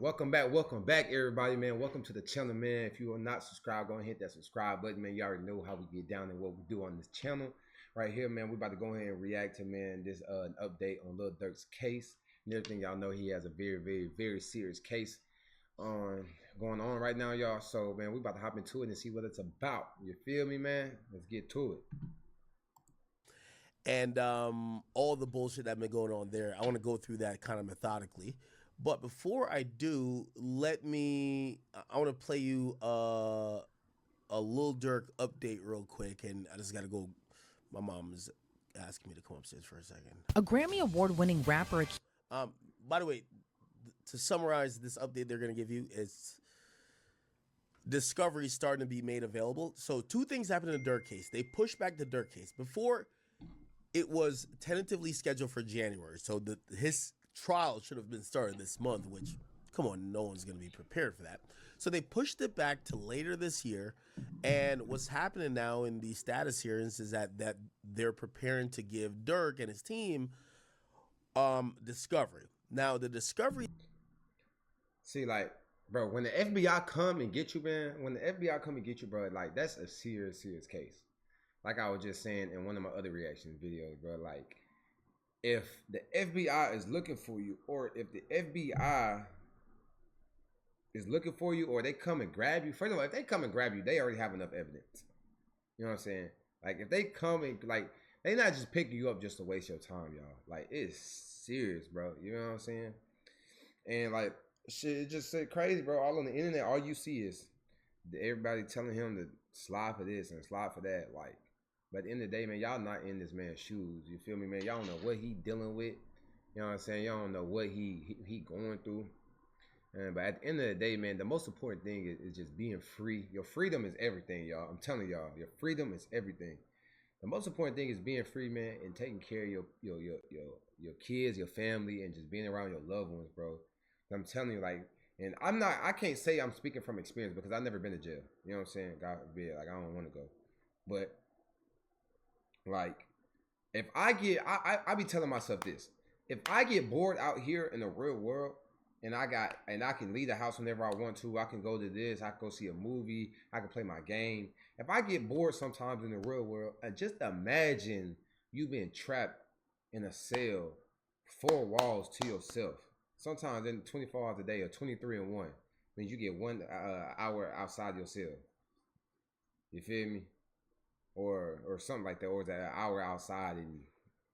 welcome back, everybody, man. Welcome to the channel, man. If you are not subscribed, go and hit that subscribe button, man. You already know how we get down and what we do on this channel right here, man. We're about to go ahead and react to, man, this an update on Lil Durk's case and everything. Y'all know he has a very serious case on going on right now, y'all. So, man, we about to hop into it and see what it's about. You feel me, man? Let's get to it. And all the bullshit that been going on there. I want to go through that kind of methodically. But before I do, I want to play you a Lil Durk update real quick. And I just got to go. My mom is asking me to come upstairs for a second. A Grammy Award-winning rapper. By the way, to summarize this update they're going to give you is Discovery starting to be made available. So two things happened in the Durk case. They pushed back the Durk case. Before, it was tentatively scheduled for January. So his trial should have been started this month, which, come on, no one's going to be prepared for that. So they pushed it back to later this year. And what's happening now in the status hearings is that they're preparing to give Durk and his team Discovery. Now, the Discovery... See, like, bro, when the FBI come and get you, man, bro, like, that's a serious case. Like I was just saying in one of my other reaction videos, bro, like, if the FBI is looking for you, or if the FBI is looking for you, or they come and grab you, first of all, if they come and grab you, they already have enough evidence. You know what I'm saying? Like, if they come and, like, they not just picking you up just to waste your time, y'all. Like, it's serious, bro. You know what I'm saying? And, like, shit, it just crazy, bro. All on the internet, all you see is everybody telling him to slide for this and slide for that. Like, but at the end of the day, man, y'all not in this man's shoes. You feel me, man? Y'all don't know what he dealing with. You know what I'm saying? Y'all don't know what he going through. But at the end of the day, man, the most important thing is just being free. Your freedom is everything, y'all. I'm telling y'all, your freedom is everything. The most important thing is being free, man, and taking care of your kids, your family, and just being around your loved ones, bro. I'm telling you, like, and I can't say I'm speaking from experience because I've never been to jail. You know what I'm saying? God forbid, like, I don't want to go. But, like, if I be telling myself this. If I get bored out here in the real world, and I can leave the house whenever I want to, I can go to this, I can go see a movie, I can play my game. If I get bored sometimes in the real world, just imagine you being trapped in a cell, 4 walls to yourself. Sometimes in 24 hours a day, or 23 and 1, means you get 1 hour outside your cell. You feel me? Or something like that, or that an hour outside, and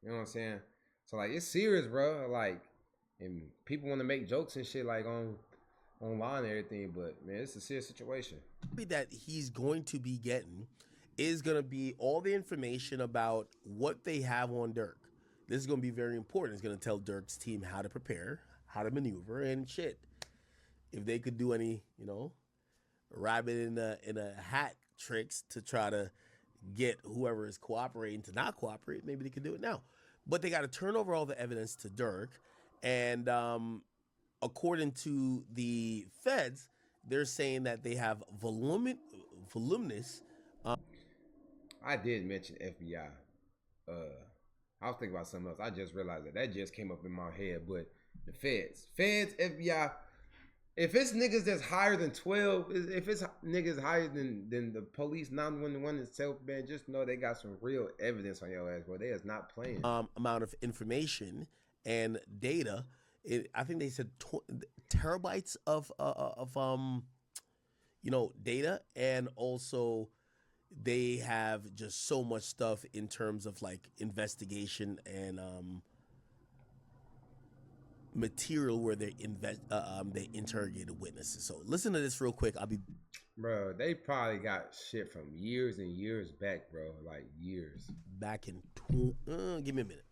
you know what I'm saying? So, like, it's serious, bro. Like, and people want to make jokes and shit, like, online and everything, but man, it's a serious situation. that he's going to be getting is going to be all the information about what they have on Durk. This is going to be very important. It's going to tell Durk's team how to prepare, how to maneuver, and shit. If they could do any, rabbit in a hat tricks to try to get whoever is cooperating to not cooperate, maybe they could do it now. But they got to turn over all the evidence to Durk. And according to the feds, they're saying that they have voluminous. I did mention FBI. I was thinking about something else. I just realized that just came up in my head. But the feds, FBI. If it's niggas that's higher than 12, if it's niggas higher than the police 911 itself, man, just know they got some real evidence on your ass, bro. They is not playing. Amount of information and data. I think they said terabytes of data, and also they have just so much stuff in terms of like investigation and material where they interrogated witnesses. So listen to this real quick. Bro, they probably got shit from years and years back, bro. Like years. Back in give me a minute.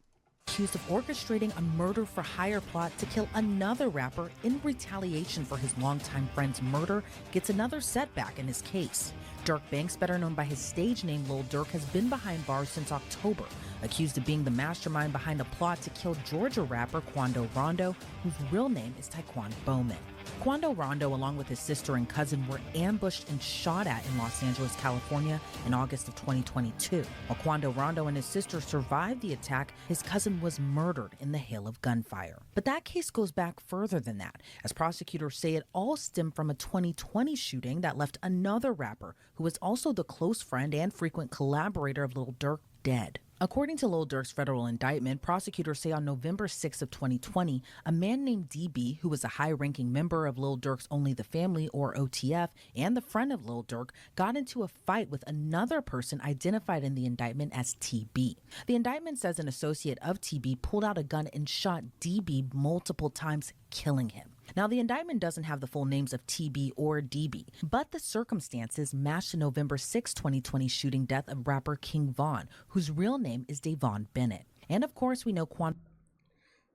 Accused of orchestrating a murder-for-hire plot to kill another rapper in retaliation for his longtime friend's murder, gets another setback in his case. Durk Banks, better known by his stage name Lil Durk, has been behind bars since October, accused of being the mastermind behind a plot to kill Georgia rapper Quando Rondo, whose real name is Taekwon Bowman. Quando Rondo, along with his sister and cousin, were ambushed and shot at in Los Angeles, California in August of 2022. While Quando Rondo and his sister survived the attack, his cousin was murdered in the hail of gunfire. But that case goes back further than that, as prosecutors say it all stemmed from a 2020 shooting that left another rapper, who was also the close friend and frequent collaborator of Lil Durk, dead. According to Lil Durk's federal indictment, prosecutors say on November 6 of 2020, a man named DB, who was a high-ranking member of Lil Durk's Only the Family, or OTF, and the friend of Lil Durk, got into a fight with another person identified in the indictment as TB. The indictment says an associate of TB pulled out a gun and shot DB multiple times, killing him. Now, the indictment doesn't have the full names of TB or DB, but the circumstances match the November 6, 2020 shooting death of rapper King Von, whose real name is Davon Bennett. And of course, we know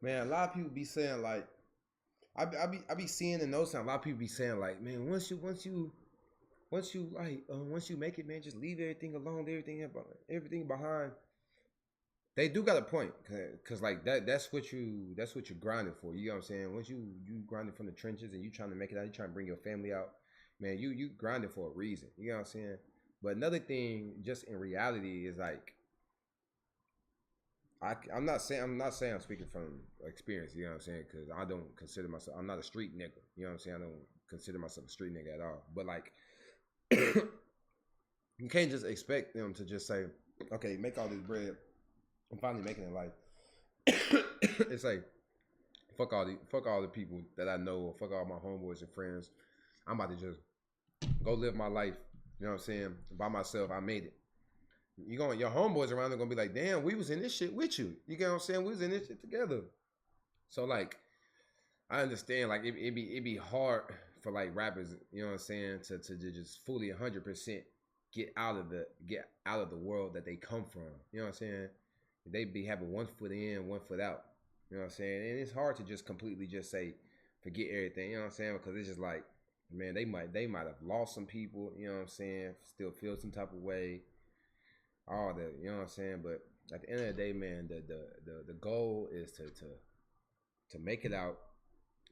Man, a lot of people be saying like, I be seeing in those times, a lot of people be saying like, man, once you make it, man, just leave everything alone, everything behind. They do got a point, cause like that's what you're grinding for. You know what I'm saying? Once you grinding from the trenches and you trying to make it out, you trying to bring your family out, man. You grinding for a reason. You know what I'm saying? But another thing, just in reality, is like, I'm not saying I'm speaking from experience. You know what I'm saying? Cause I don't consider myself. I'm not a street nigga. You know what I'm saying? I don't consider myself a street nigga at all. But like, you can't just expect them to just say, okay, make all this bread. I'm finally making it. Like, it's like, fuck all the people that I know, or fuck all my homeboys and friends. I'm about to just go live my life. You know what I'm saying? By myself. I made it. Your homeboys around are gonna be like, damn, we was in this shit with you. You get what I'm saying? We was in this shit together. So like, I understand. Like, it be hard for like rappers. You know what I'm saying? To just fully 100% get out of the world that they come from. You know what I'm saying? They be having one foot in, one foot out. You know what I'm saying? And it's hard to just completely just say, forget everything. You know what I'm saying? Because it's just like, man, they might have lost some people. You know what I'm saying? Still feel some type of way. All that. You know what I'm saying? But at the end of the day, man, the goal is to make it out,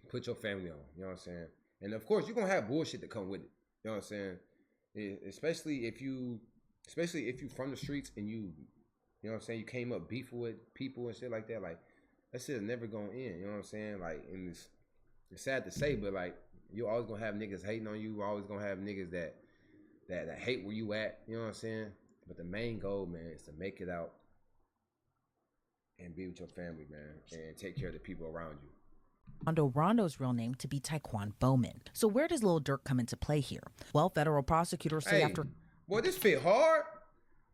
put your family on. You know what I'm saying? And of course, you're gonna have bullshit that come with it. You know what I'm saying? Especially if you from the streets and you know what I'm saying, you came up beefing with people and shit like that. Like, that shit is never gonna end. You know what I'm saying? Like, and it's sad to say, but like, you're always gonna have niggas hating on you. You're always gonna have niggas that hate where you at. You know what I'm saying? But the main goal, man, is to make it out and be with your family, man, and take care of the people around you. Rondo's real name to be Taekwon Bowman. So where does Lil Durk come into play here? Well, federal prosecutors say after... Boy, this fit hard.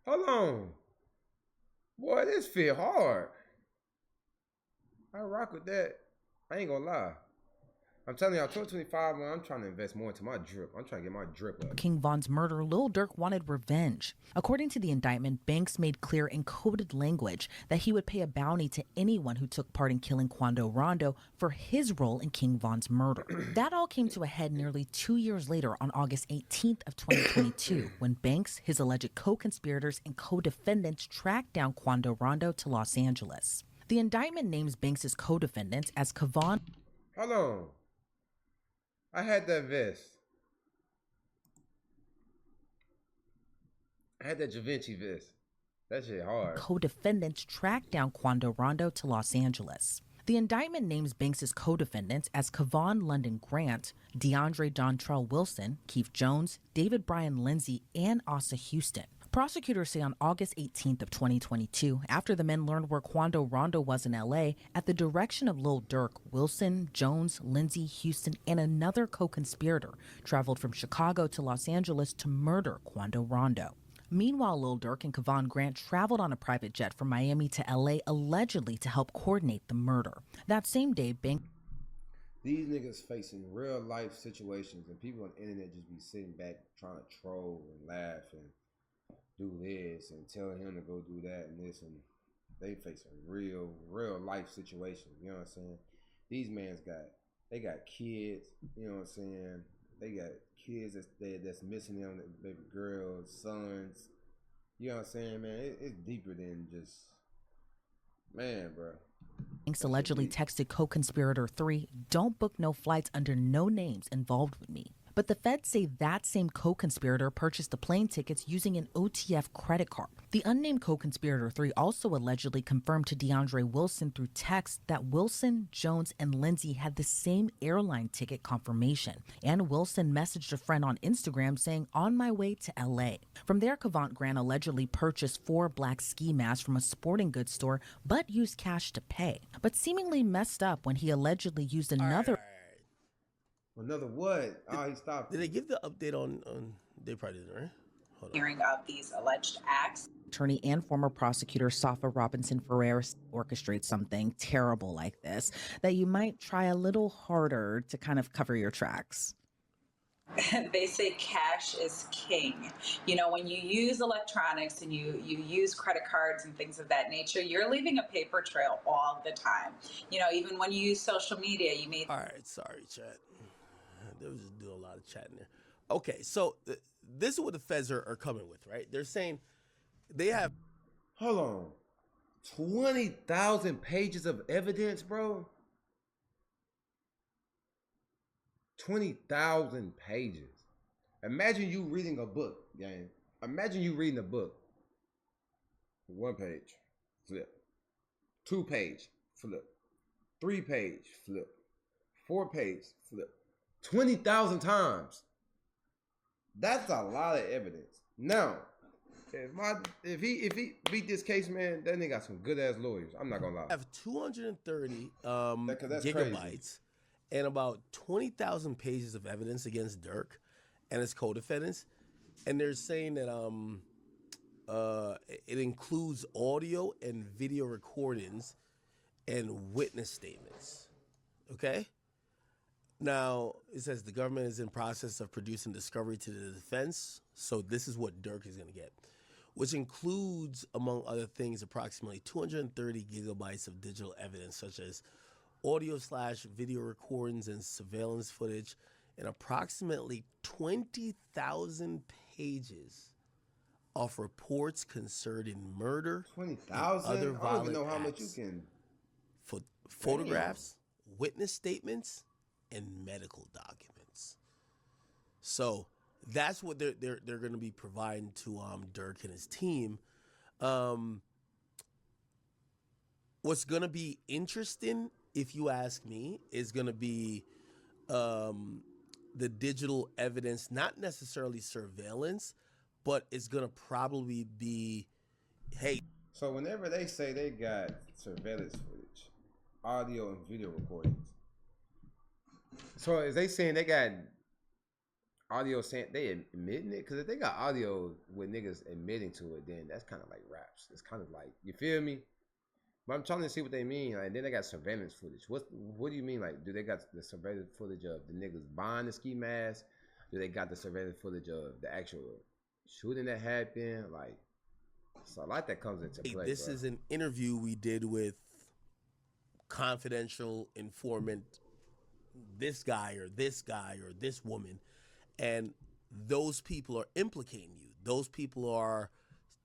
Hold on. Boy, this fit hard. I rock with that. I ain't gonna lie. I'm telling y'all, 2025, man, I'm trying to invest more into my drip. I'm trying to get my drip up. King Von's murder, Lil Durk wanted revenge. According to the indictment, Banks made clear in coded language that he would pay a bounty to anyone who took part in killing Quando Rondo for his role in King Von's murder. That all came to a head nearly 2 years later on August 18th of 2022, when Banks, his alleged co-conspirators, and co-defendants tracked down Quando Rondo to Los Angeles. The indictment names Banks' co-defendants as Kavon... Hold on. I had that vest. I had that Givenchy vest. That shit hard. Co-defendants tracked down Quando Rondo to Los Angeles. The indictment names Banks' co-defendants as Kavon London Grant, DeAndre Dontrell Wilson, Keith Jones, David Bryan Lindsay, and Asa Houston. Prosecutors say on August 18th of 2022, after the men learned where Quando Rondo was in LA, at the direction of Lil Durk, Wilson, Jones, Lindsay, Houston, and another co-conspirator traveled from Chicago to Los Angeles to murder Quando Rondo. Meanwhile, Lil Durk and Kavon Grant traveled on a private jet from Miami to LA allegedly to help coordinate the murder. That same day, These niggas facing real life situations, and people on the internet just be sitting back trying to troll and laugh and do this and tell him to go do that and this, and they facing real life situations. You know what I'm saying? These mans got kids. You know what I'm saying? They got kids that's missing them, baby girls, sons. You know what I'm saying, man? It's deeper than just, man, bro. Banks allegedly texted co-conspirator 3, "Don't book no flights under no names involved with me." But the feds say that same co-conspirator purchased the plane tickets using an OTF credit card. The unnamed co-conspirator 3 also allegedly confirmed to DeAndre Wilson through text that Wilson, Jones, and Lindsay had the same airline ticket confirmation. And Wilson messaged a friend on Instagram saying, "On my way to LA." From there, Cavant Grant allegedly purchased 4 black ski masks from a sporting goods store, but used cash to pay. But seemingly messed up when he allegedly used another... Another what? Oh, he stopped. Did they give the update on they probably didn't, right? Hold on. Hearing of these alleged acts. Attorney and former prosecutor Safa Robinson Ferrer orchestrates something terrible like this, that you might try a little harder to kind of cover your tracks. They say cash is king. You know, when you use electronics and you use credit cards and things of that nature, you're leaving a paper trail all the time. You know, even when you use social media, you may... All right, sorry, chat. They was just doing a lot of chatting there. Okay, so this is what the feds are coming with, right? They're saying they have... Hold on. 20,000 pages of evidence, bro? 20,000 pages. Imagine you reading a book, gang. Imagine you reading a book. 1 page, flip. 2 page, flip. 3 page, flip. 4 page, flip. 20,000 times. That's a lot of evidence. Now, if he beat this case, man, that nigga got some good ass lawyers. I'm not gonna lie. I have 230 that's gigabytes crazy. And about 20,000 pages of evidence against Durk and his co-defendants, and they're saying that it includes audio and video recordings and witness statements. Okay. Now, it says the government is in process of producing discovery to the defense, so this is what Durk is going to get, which includes, among other things, approximately 230 gigabytes of digital evidence, such as audio/video recordings and surveillance footage, and approximately 20,000 pages of reports concerning murder, 20,000? other I don't even violent know how much you acts, can. photographs, witness statements, and medical documents. So that's what they're going to be providing to Durk and his team. What's going to be interesting, if you ask me, is going to be the digital evidence, not necessarily surveillance, but it's going to probably be, hey. So whenever they say they got surveillance footage, audio and video recordings, so is they saying they got audio saying they admitting it? Because if they got audio with niggas admitting to it, then that's kind of like raps. It's kind of like, you feel me? But I'm trying to see what they mean. Like, then they got surveillance footage. What do you mean? Like, do they got the surveillance footage of the niggas buying the ski mask? Do they got the surveillance footage of the actual shooting that happened? Like, so a lot that comes into play. This is an interview we did with confidential informant, this guy or this woman, and those people are implicating you. Those people are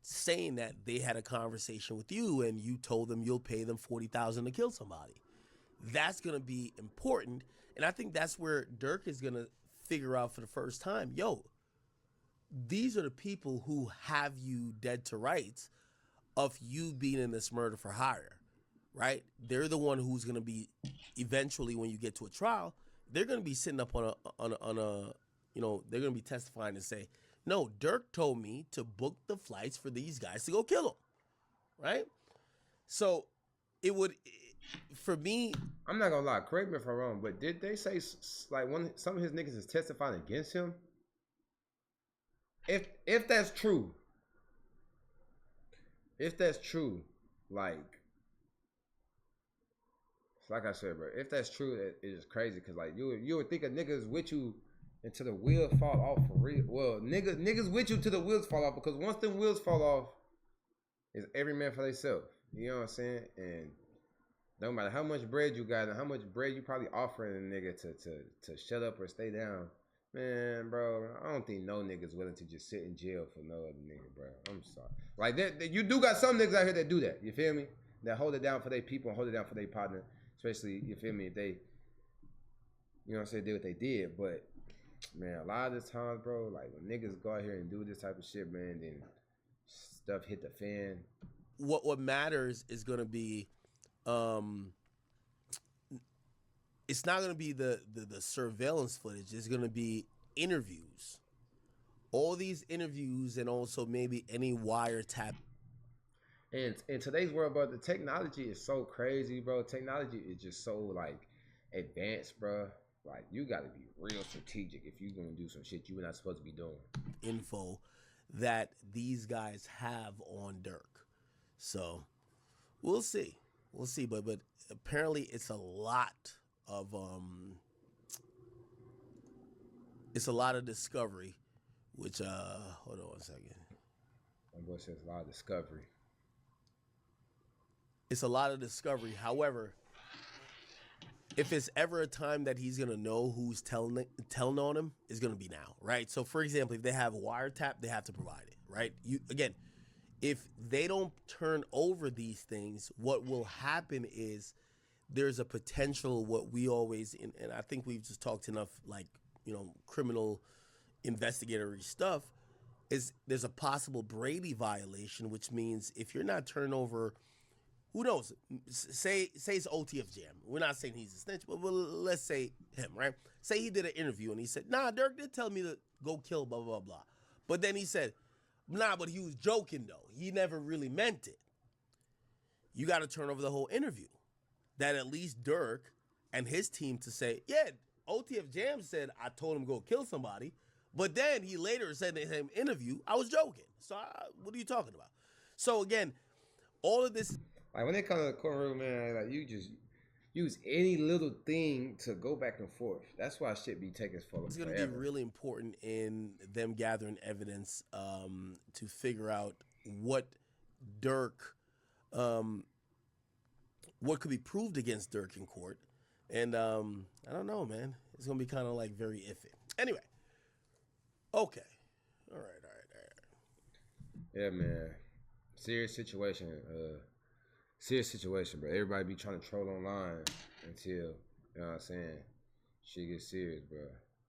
saying that they had a conversation with you and you told them you'll pay them $40,000 to kill somebody. That's going to be important, and I think that's where Durk is going to figure out for the first time, yo, these are the people who have you dead to rights of you being in this murder for hire, right? They're the one who's going to be, eventually when you get to a trial, they're going to be sitting up on a you know, they're going to be testifying and say, no, Durk told me to book the flights for these guys to go kill them, right? So it would, for me, I'm not gonna lie, correct me if I'm wrong, but did they say like some of his niggas is testifying against him? If that's true, like I said, bro, if that's true, it is crazy, because like you would think a nigga is with you until the wheels fall off for real. Well, niggas with you till the wheels fall off, because once them wheels fall off, it's every man for themselves. You know what I'm saying? And no matter how much bread you got and how much bread you probably offering a nigga to shut up or stay down, man, bro, I don't think no nigga's willing to just sit in jail for no other nigga, bro. I'm sorry. Like that, you do got some niggas out here that do that. You feel me? that hold it down for their people and hold it down for their partner, especially, you feel me, if they, you know what I'm saying, did what they did. But man, a lot of the times, bro, like when niggas go out here and do this type of shit, man, then stuff hit the fan. What matters is gonna be, it's not gonna be the surveillance footage. It's gonna be interviews. All these interviews, and also maybe any wiretap. And in today's world, bro, the technology is so crazy, bro. Technology is just so like advanced, bro. Like you got to be real strategic if you're gonna do some shit you're not supposed to be doing. Info that these guys have on Durk. So we'll see. But apparently it's a lot of discovery, which hold on one second. My boy says a lot of discovery. It's a lot of discovery. However, if it's ever a time that he's gonna know who's telling on him, is gonna be now, right? So, for example, if they have wiretap, they have to provide it, right? If they don't turn over these things, what will happen is there's a potential. What we always, and I think we've just talked enough, like, you know, criminal investigatory stuff, is there's a possible Brady violation, which means if you're not turning over. Who knows? Say it's OTF Jam. We're not saying he's a snitch, but let's say him, right? Say he did an interview and he said, nah, Durk did tell me to go kill blah, blah, blah. But then he said, nah, but he was joking, though. He never really meant it. You got to turn over the whole interview. That at least Durk and his team to say, yeah, OTF Jam said I told him to go kill somebody. But then he later said in his interview, I was joking. So what are you talking about? So again, all of this... Like when it comes to the courtroom, man, like you just use any little thing to go back and forth. That's why shit be taking forever. It's going to be really important in them gathering evidence to figure out what Durk, what could be proved against Durk in court. And I don't know, man. It's going to be kind of like very iffy. Anyway. Okay. All right. Yeah, man. Serious situation. Serious situation, bro. Everybody be trying to troll online until, you know what I'm saying, shit gets serious, bro.